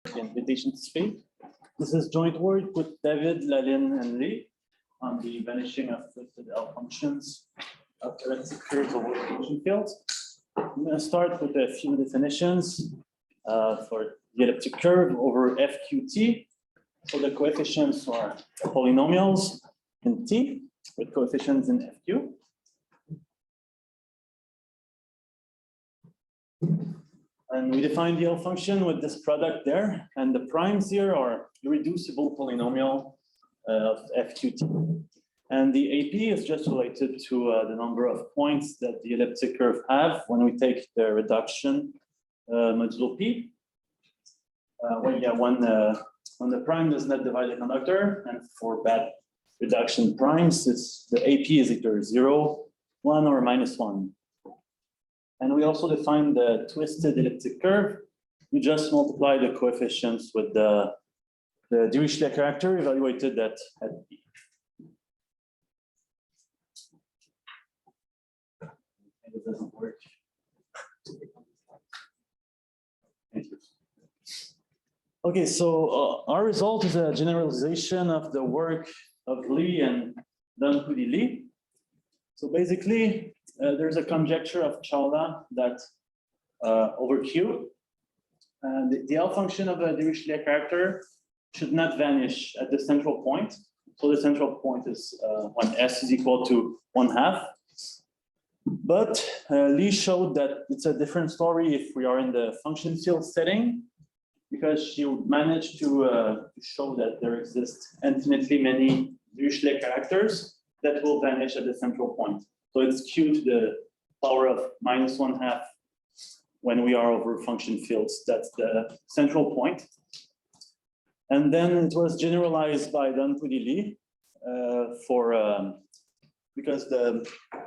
the invitation to speak. This is joint work with David, Lalin, and Li on the vanishing of twisted L functions of elliptic curves over function fields. I'm going to start with a few definitions for the elliptic curve over FQT. So the coefficients are polynomials in T with coefficients in FQ. And we define the L function with this product there, and the primes here are irreducible polynomial of FQT. And the AP is just related to the number of points that the elliptic curve have when we take the reduction modulo P. When the prime does not divide the conductor, and for bad reduction primes, the AP is either 0, 1, or -1. And we also define the twisted elliptic curve. We just multiply the coefficients with the Dirichlet character evaluated at P. It doesn't work. Thank you. Okay, so our result is a generalization of the work of Li and Li. So basically, there's a conjecture of Chawla that over Q, the L function of a Dirichlet character should not vanish at the central point. So the central point is when S is equal to 1/2. But Li showed that it's a different story if we are in the function field setting, because she managed to show that there exist infinitely many Dirichlet characters that will vanish at the central point. So it's Q to the power of -1/2 when we are over function fields. That's the central point. And then it was generalized by Antoine Li because the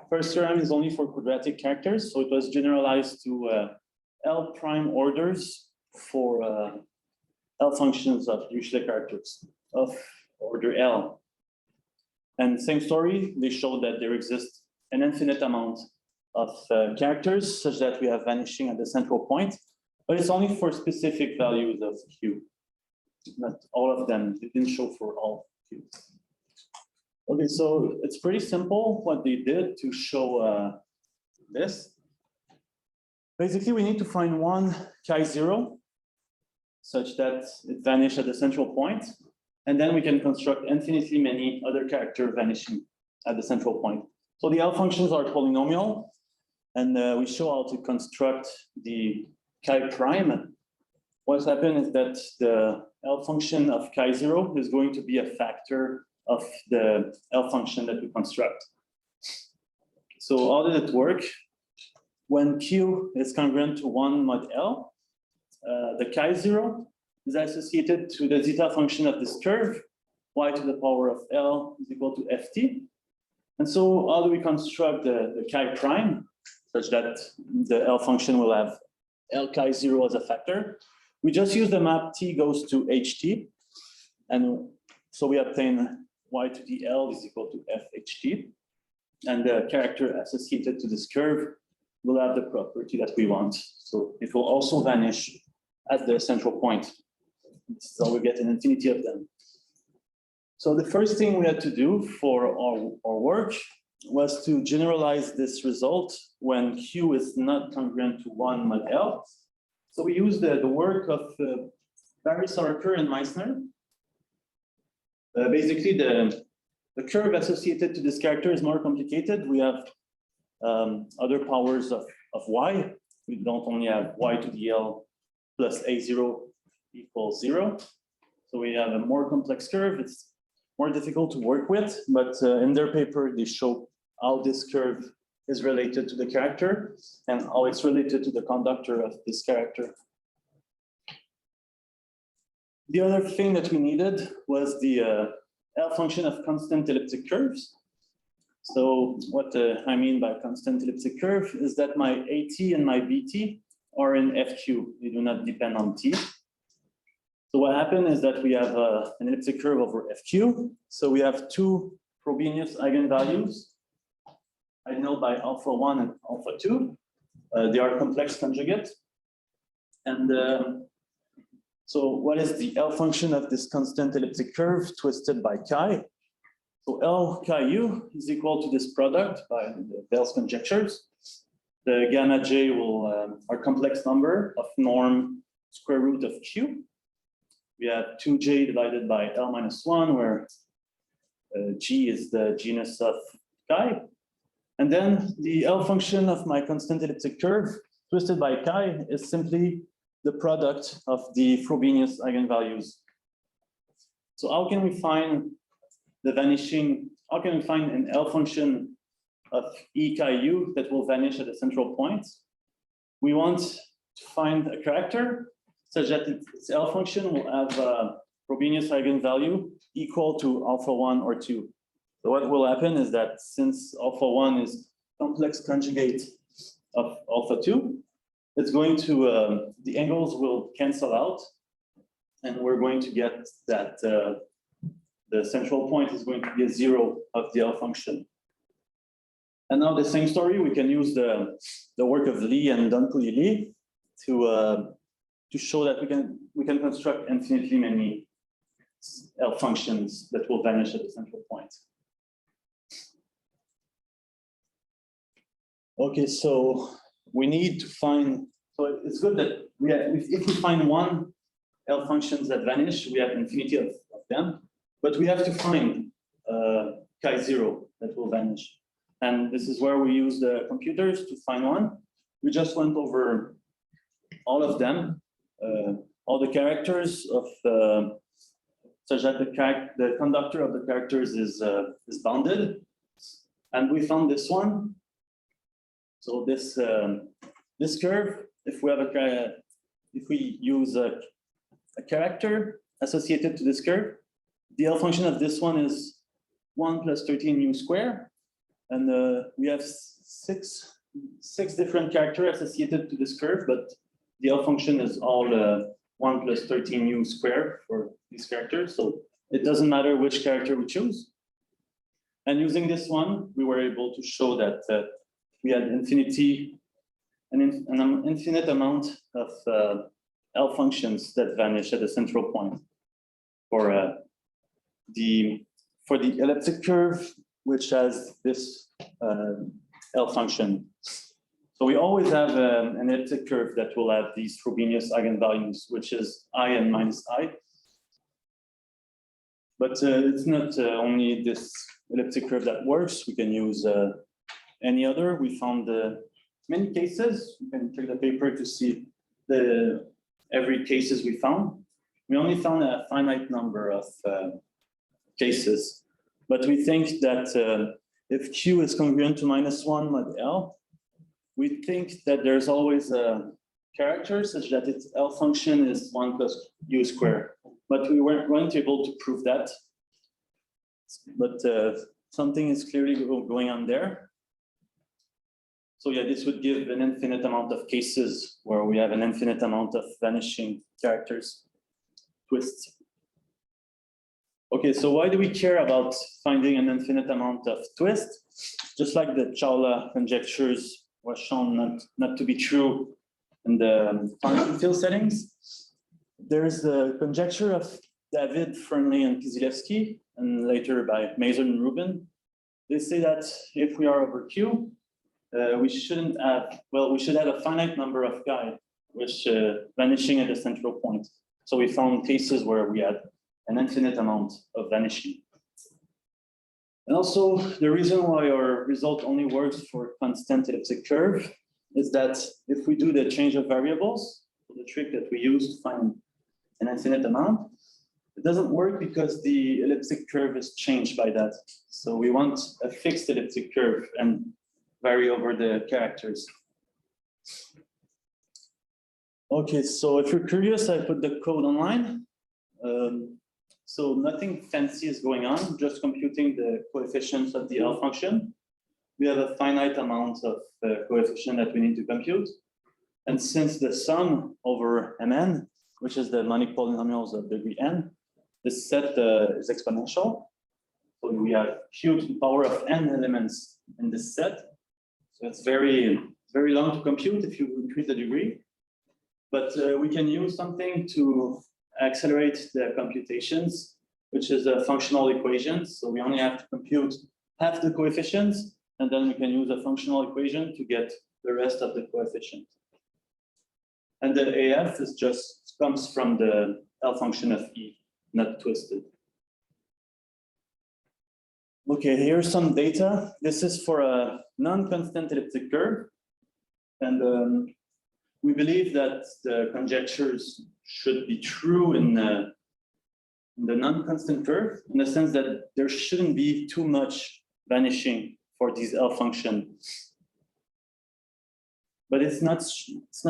first theorem is only for quadratic characters. So it was generalized to L prime orders for L functions of Dirichlet characters of order L. And same story, they showed that there exists an infinite amount of characters such that we have vanishing at the central point, but it's only for specific values of Q, not all of them. It didn't show for all Q. Okay, so it's pretty simple what they did to show this. Basically, we need to find one chi0 such that it vanishes at the central point, and then we can construct infinitely many other characters vanishing at the central point. So the L functions are polynomial, and we show how to construct the chi prime. What's happened is that the L function of chi0 is going to be a factor of the L function that we construct. So how did it work? When Q is congruent to 1 mod L, the chi0 is associated to the zeta function of this curve, y to the power of L is equal to ft. And so how do we construct the chi prime such that the L function will have L chi0 as a factor? We just use the map T goes to HT. And so we obtain y to the L is equal to FHT. And the character associated to this curve will have the property that we want. So it will also vanish at the central point. So we get an infinity of them. So the first thing we had to do for our work was to generalize this result when Q is not congruent to 1 mod L. So we use the work of Barry-Sarker and Meissner. Basically, the curve associated to this character is more complicated. We have other powers of y. We don't only have y to the L plus a0 equals 0. So we have a more complex curve. It's more difficult to work with, but in their paper, they show how this curve is related to the character and how it's related to the conductor of this character. The other thing that we needed was the L function of constant elliptic curves. So what I mean by constant elliptic curve is that my AT and my BT are in FQ. They do not depend on T. So what happened is that we have an elliptic curve over FQ. So we have two Frobenius eigenvalues, ideal by alpha1 and alpha2. They are complex conjugate. And So what is the L function of this constant elliptic curve twisted by chi? So L chi u is equal to this product by the Bell's conjectures. The gamma j will are complex number of norm square root of q. We have 2j divided by L minus 1, where G is the genus of chi. And then the L function of my constant elliptic curve twisted by chi is simply the product of the Frobenius eigenvalues. So how can we find the vanishing, how can we find an L function of E chi u that will vanish at a central point? We want to find a character such that its L function will have a Frobenius eigenvalue equal to alpha 1 or 2. So what will happen is that since alpha 1 is complex conjugate of alpha 2, it's going to, the angles will cancel out, and we're going to get that the central point is going to be a 0 of the L function. And now the same story, we can use the work of Li and Li to show that we can construct infinitely many L functions that will vanish at the central point. Okay, so we need to find, so it's good that if we find one L functions that vanish, we have infinity of them, but we have to find chi 0 that will vanish. And this is where we use the computers to find one. We just went over all of them, all the characters of such that the conductor of the characters is bounded. And we found this one. So this this curve, if we use a character associated to this curve, the L function of this one is 1 plus 13 u square, and we have six different characters associated to this curve, but the L function is all 1 plus 13 u square for these characters, so it doesn't matter which character we choose. And using this one, we were able to show that we had an infinite amount of L functions that vanish at the central point for the elliptic curve, which has this L function. So we always have an elliptic curve that will have these Frobenius eigenvalues, which is I and minus I. But it's not only this elliptic curve that works. We can use any other. We found many cases. You can check the paper to see every cases we found. We only found a finite number of cases, but we think that if Q is congruent to -1 mod L, we think that there's always a character such that its L function is 1 plus u squared. But we weren't able to prove that. But something is clearly going on there. So yeah, this would give an infinite amount of cases where we have an infinite amount of vanishing characters, twists. Okay, so why do we care about finding an infinite amount of twists? Just like the Chawla conjectures was shown not to be true in the quantum field settings, there's the conjecture of David, Fernley, and Kizilevsky, and later by Mason and Rubin. They say that if we are over Q, we shouldn't have, well, we should have a finite number of chi, which vanishing at the central point. So we found cases where we had an infinite amount of vanishing. And also, the reason why our result only works for constant elliptic curve is that if we do the change of variables, the trick that we use to find an infinite amount, it doesn't work because the elliptic curve is changed by that. So we want a fixed elliptic curve and vary over the characters. Okay, so if you're curious, I put the code online. So nothing fancy is going on, just computing the coefficients of the L function. We have a finite amount of coefficient that we need to compute. And since the sum over Mn, which is the monic polynomials of degree n, this set is exponential. So we have q to the power of n elements in this set. So it's very long to compute if you increase the degree. But we can use something to accelerate the computations, which is a functional equation. So we only have to compute half the coefficients, and then we can use a functional equation to get the rest of the coefficients. And the AF is just comes from the L function of E, not twisted. Okay, here's some data. This is for a non-constant elliptic curve. And we believe that the conjectures should be true in the non-constant curve, in the sense that there shouldn't be too much vanishing for these L functions. But it's not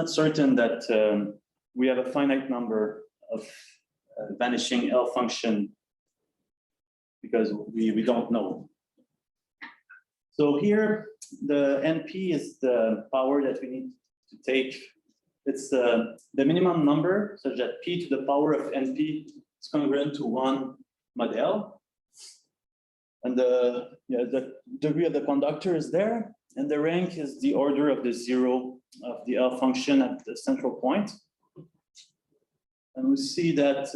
certain that we have a finite number of vanishing L function, because we don't know. So here, the NP is the power that we need to take. It's the minimum number, such that P to the power of NP is congruent to 1 mod L. And the degree of the conductor is there, and the rank is the order of the zero of the L function at the central point. And we see that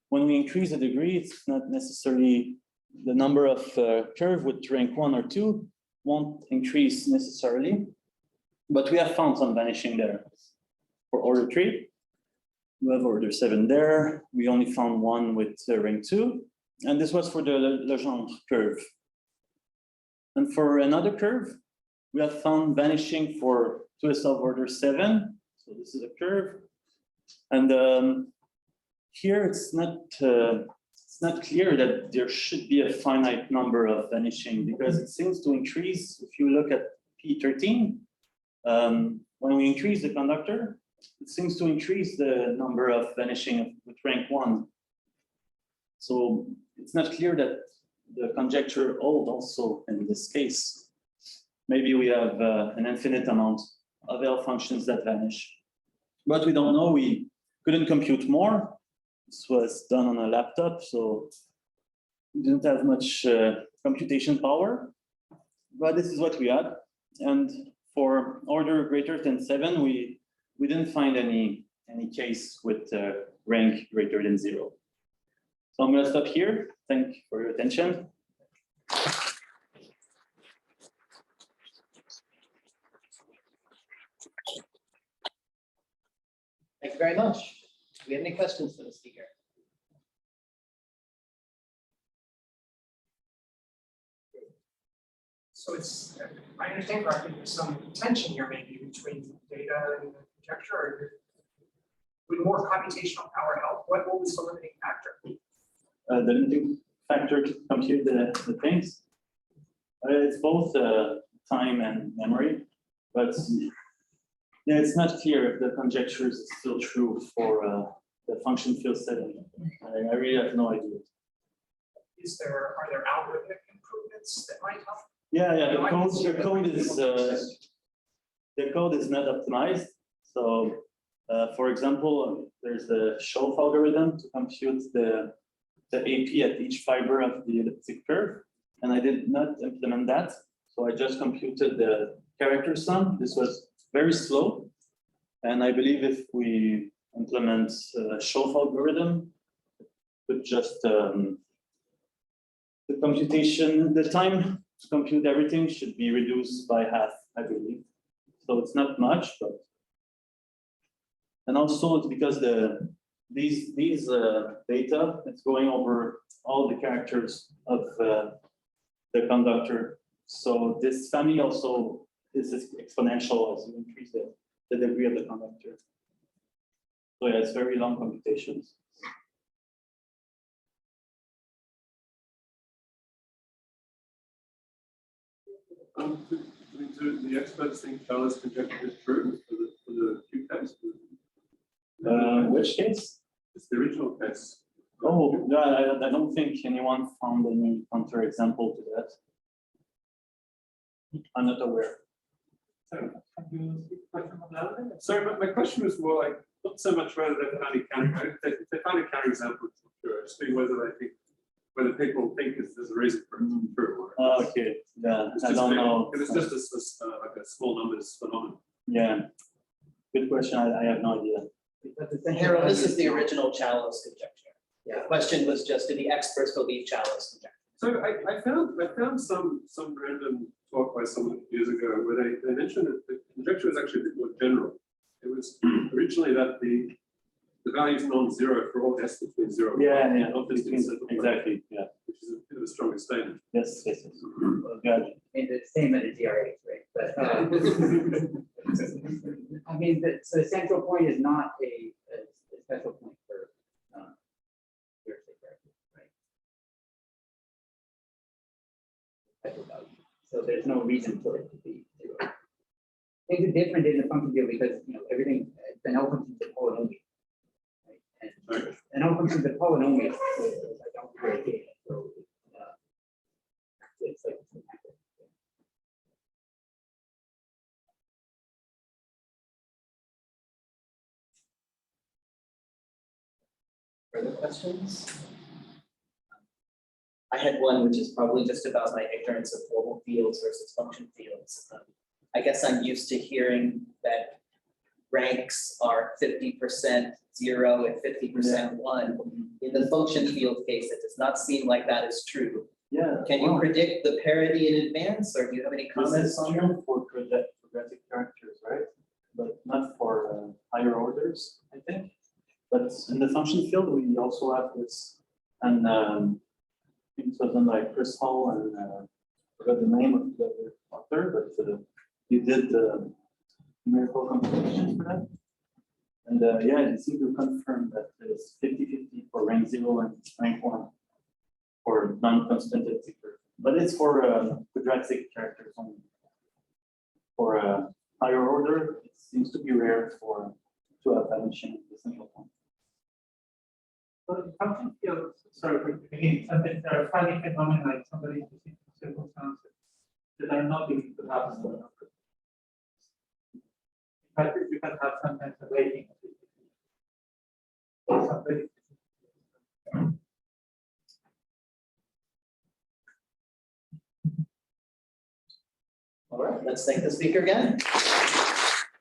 when we increase the degree, it's not necessarily the number of curve with rank 1 or 2 won't increase necessarily, but we have found some vanishing there. For order 3, we have order 7 there. We only found one with rank 2, and this was for the Legendre curve. And for another curve, we have found vanishing for 2s of order 7. So this is a curve, and here it's not clear that there should be a finite number of vanishing, because it seems to increase. If you look at P13, when we increase the conductor, it seems to increase the number of vanishing with rank 1. So it's not clear that the conjecture holds also in this case. Maybe we have an infinite amount of L functions that vanish. But we don't know. We couldn't compute more. This was done on a laptop, so we didn't have much computation power. But this is what we had. And for order greater than 7, we didn't find any case with rank greater than 0. So I'm going to stop here. Thank you for your attention. Thank you very much. Do we have any questions for the speaker? So it's, I understand correctly, there's some tension here maybe between data and the conjecture. Or would more computational power help? What was the limiting factor? The limiting factor to compute the things. It's both time and memory, but yeah, it's not clear if the conjecture is still true for the function field setting. I really have no idea. Are there algorithmic improvements that might help? Yeah, the code is not optimized. So, for example, there's the Schoaf algorithm to compute the AP at each fiber of the elliptic curve, and I did not implement that. So I just computed the character sum. This was very slow, and I believe if we implement Schoaf algorithm, with just the computation, the time to compute everything should be reduced by half, I believe. So it's not much, but and also it's because these data, it's going over all the characters of the conductor. So this family also is exponential as you increase the degree of the conductor. So yeah, it's very long computations. Do the experts think Charles' conjecture is true for the Q case? Which case? It's the original case. Oh, no, I don't think anyone found any counterexample to that. I'm not aware. So my question was more like, not so much whether they found a counter, if they found a counterexample, sure. Just whether they think, whether people think there's a reason for it to be true. Oh, okay, yeah, I don't know. If it's just like a small numbers phenomenon. Yeah, good question. I have no idea. But the central Harold, this value is the not- original Chalice conjecture. Yeah. The question was just, do the experts believe Chalice conjecture? So I found some random talk by someone years ago where they mentioned that the conjecture was actually a bit more general. It was originally that the value is non-zero for all s between 0 and 1. Yeah, Not just in central point, exactly, yeah, which is a bit of a stronger statement. yes, yes, yes. Got it. I mean, the same as the DRH, right? But, I mean, so the central point is not a special point for, heuristic character, right? Special value. So there's no reason for it to be zero. Things are different in the function field because, everything, the null function is a polynomial. Right? And an null function is a polynomial. So I don't create data. So, it's like, Further questions? I had one which is probably just about my ignorance of global fields versus function fields. I guess I'm used to hearing that ranks are 50% 0 and 50% 1. In the function field case, it does not seem like that is true. Yeah. Can you wow. predict the parity in advance, or do you have any This comments is on that? true for quadratic characters, right? But not for higher orders, I think. But in the function field, we also have this, and I think it was done by Chris Hall and I forgot the name of the other author, but he did the numerical computation for that. And yeah, it seems to confirm that it's 50-50 for rank 0 and rank 1 for non-constant curve. But it's for quadratic characters only. For a higher order, it seems to be rare to have vanishing the central point. But function fields, sorry, again, something that are funny phenomena like somebody using circumstances that are not linked to happen. But you can have sometimes a rating. Or somebody. All right, let's thank the speaker again.